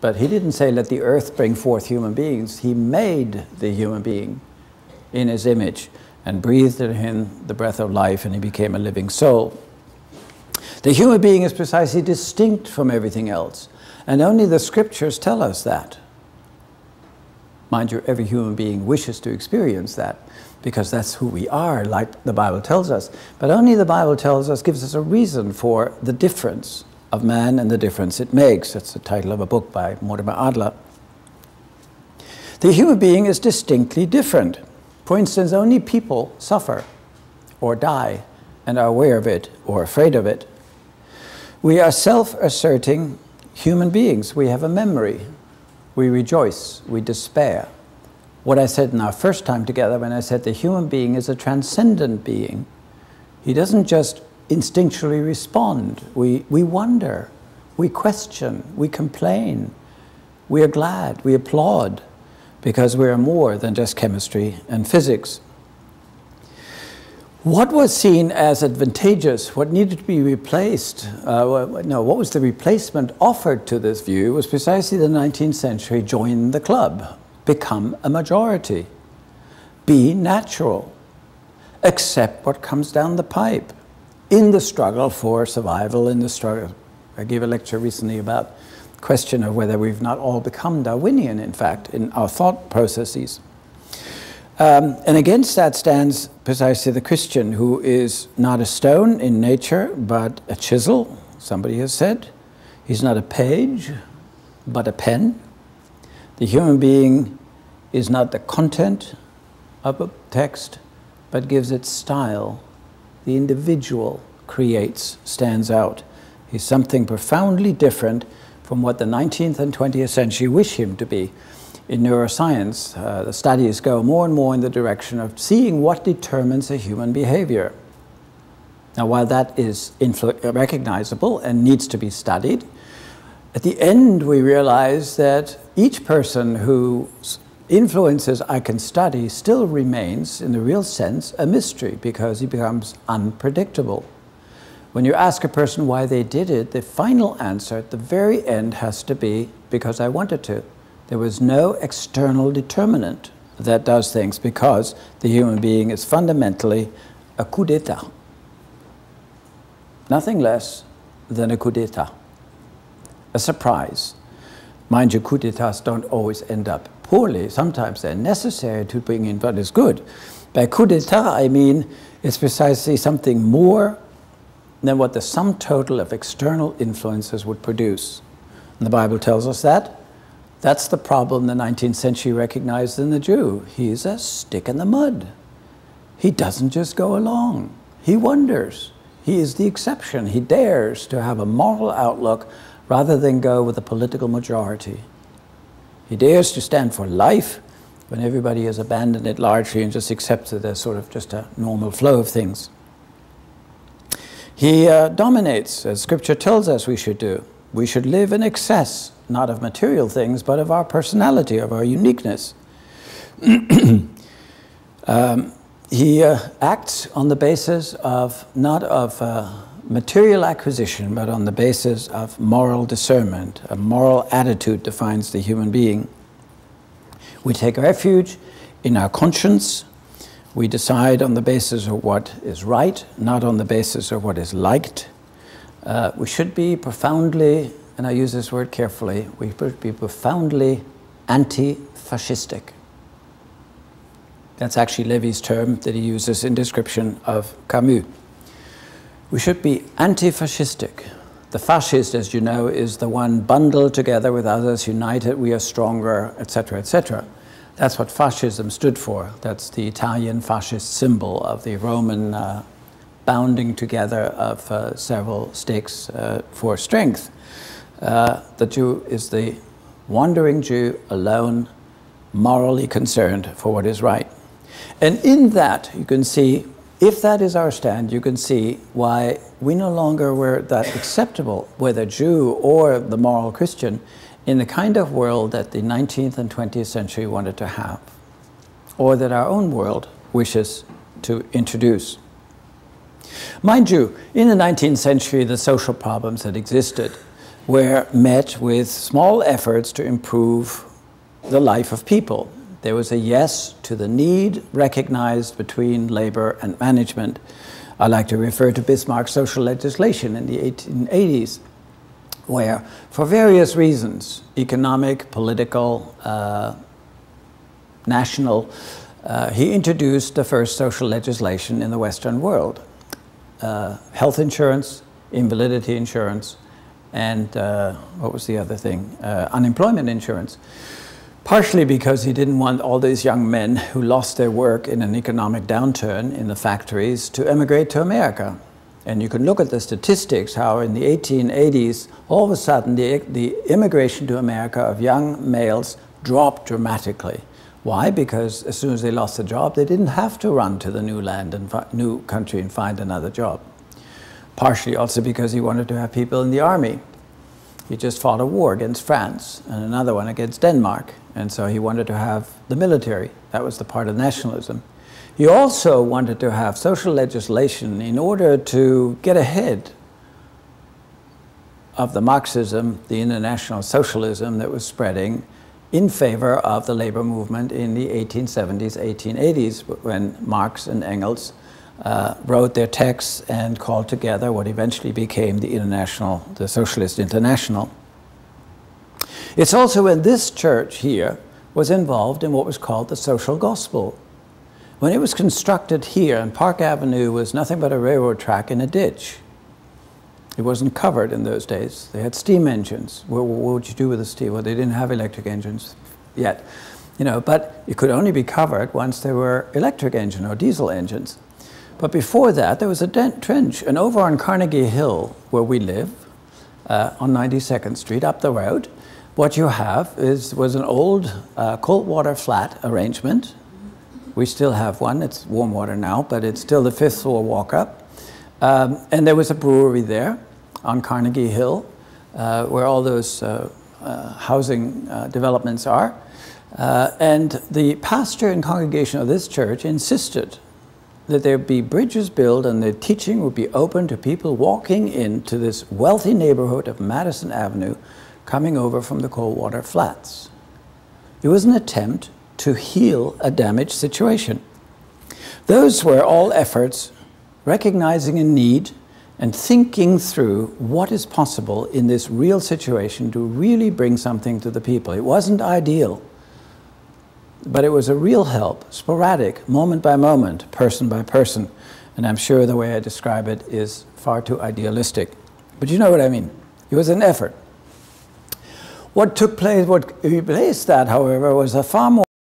But he didn't say, let the earth bring forth human beings. He made the human being in his image and breathed in him the breath of life, and he became a living soul. The human being is precisely distinct from everything else, and only the scriptures tell us that. Mind you, every human being wishes to experience that, because that's who we are, like the Bible tells us. But only the Bible tells us, gives us a reason for the difference of man and the difference it makes. That's the title of a book by Mortimer Adler. The human being is distinctly different. For instance, only people suffer or die and are aware of it or afraid of it. We are self-asserting human beings. We have a memory. We rejoice. We despair. What I said in our first time together when I said the human being is a transcendent being. He doesn't just instinctually respond. We wonder, we question, we complain, we are glad, we applaud, because we are more than just chemistry and physics. What was seen as advantageous, what needed to be replaced, what was the replacement offered to this view was precisely the 19th century join the club, become a majority, be natural, accept what comes down the pipe. In the struggle for survival, in the struggle. I gave a lecture recently about the question of whether we've not all become Darwinian, in fact, in our thought processes. And against that stands precisely the Christian, who is not a stone in nature, but a chisel, somebody has said. He's not a page, but a pen. The human being is not the content of a text, but gives it style. The individual creates, stands out. He's something profoundly different from what the 19th and 20th century wish him to be. In neuroscience, the studies go more and more in the direction of seeing what determines a human behavior. Now, while that is recognizable and needs to be studied, at the end we realize that each person whose influences I can study still remains, in the real sense, a mystery, because he becomes unpredictable. When you ask a person why they did it, the final answer at the very end has to be, because I wanted to. There was no external determinant that does things, because the human being is fundamentally a coup d'etat. Nothing less than a coup d'etat. A surprise. Mind you, coup d'etats don't always end up poorly. Sometimes they're necessary to bring in what is good. By coup d'etat, I mean it's precisely something more than what the sum total of external influences would produce. And the Bible tells us that. That's the problem the 19th century recognized in the Jew. He's a stick in the mud. He doesn't just go along. He wonders. He is the exception. He dares to have a moral outlook rather than go with the political majority. He dares to stand for life when everybody has abandoned it largely and just accepts it as sort of just a normal flow of things. He dominates, as Scripture tells us we should do. We should live in excess, not of material things, but of our personality, of our uniqueness. He acts on the basis of, not of material acquisition, but on the basis of moral discernment. A moral attitude defines the human being. We take refuge in our conscience. We decide on the basis of what is right, not on the basis of what is liked. We should be profoundly, and I use this word carefully, we should be profoundly anti-fascistic. That's actually Levy's term that he uses in description of Camus. We should be anti-fascistic. The fascist, as you know, is the one bundled together with others, united, we are stronger, etc., etc. That's what fascism stood for. That's the Italian fascist symbol of the Roman bounding together of several stakes for strength. The Jew is the wandering Jew, alone, morally concerned for what is right. And in that, you can see, if that is our stand, you can see why we no longer were that acceptable, whether Jew or the moral Christian, in the kind of world that the 19th and 20th century wanted to have, or that our own world wishes to introduce. Mind you, in the 19th century, the social problems that existed were met with small efforts to improve the life of people. There was a yes to the need recognized between labor and management. I like to refer to Bismarck's social legislation in the 1880s, where, for various reasons, economic, political, national, he introduced the first social legislation in the Western world. Health insurance, invalidity insurance, and what was the other thing? Unemployment insurance. Partially because he didn't want all these young men who lost their work in an economic downturn in the factories to emigrate to America. And you can look at the statistics, how in the 1880s, all of a sudden the immigration to America of young males dropped dramatically. Why? Because as soon as they lost a job, they didn't have to run to the new land and new country and find another job. Partially also because he wanted to have people in the army. He just fought a war against France and another one against Denmark. And so he wanted to have the military. That was the part of nationalism. He also wanted to have social legislation in order to get ahead of the Marxism, the international socialism that was spreading in favor of the labor movement in the 1870s, 1880s, when Marx and Engels wrote their texts and called together what eventually became the Socialist International. It's also when this church here was involved in what was called the social gospel. When it was constructed here, and Park Avenue was nothing but a railroad track in a ditch. It wasn't covered in those days. They had steam engines. What would you do with the steam? Well, they didn't have electric engines yet, you know, but it could only be covered once there were electric engine or diesel engines. But before that, there was a trench, and over on Carnegie Hill, where we live, on 92nd Street, up the road, what you have was an old cold water flat arrangement. We still have one. It's warm water now, but it's still the 5th floor walk up. And there was a brewery there on Carnegie Hill, where all those housing developments are. And the pastor and congregation of this church insisted that there be bridges built and the teaching would be open to people walking into this wealthy neighborhood of Madison Avenue coming over from the Coldwater Flats. It was an attempt to heal a damaged situation. Those were all efforts recognizing a need and thinking through what is possible in this real situation to really bring something to the people. It wasn't ideal, but it was a real help, sporadic, moment by moment, person by person. And I'm sure the way I describe it is far too idealistic. But you know what I mean. It was an effort. What took place, what replaced that, however, was a far more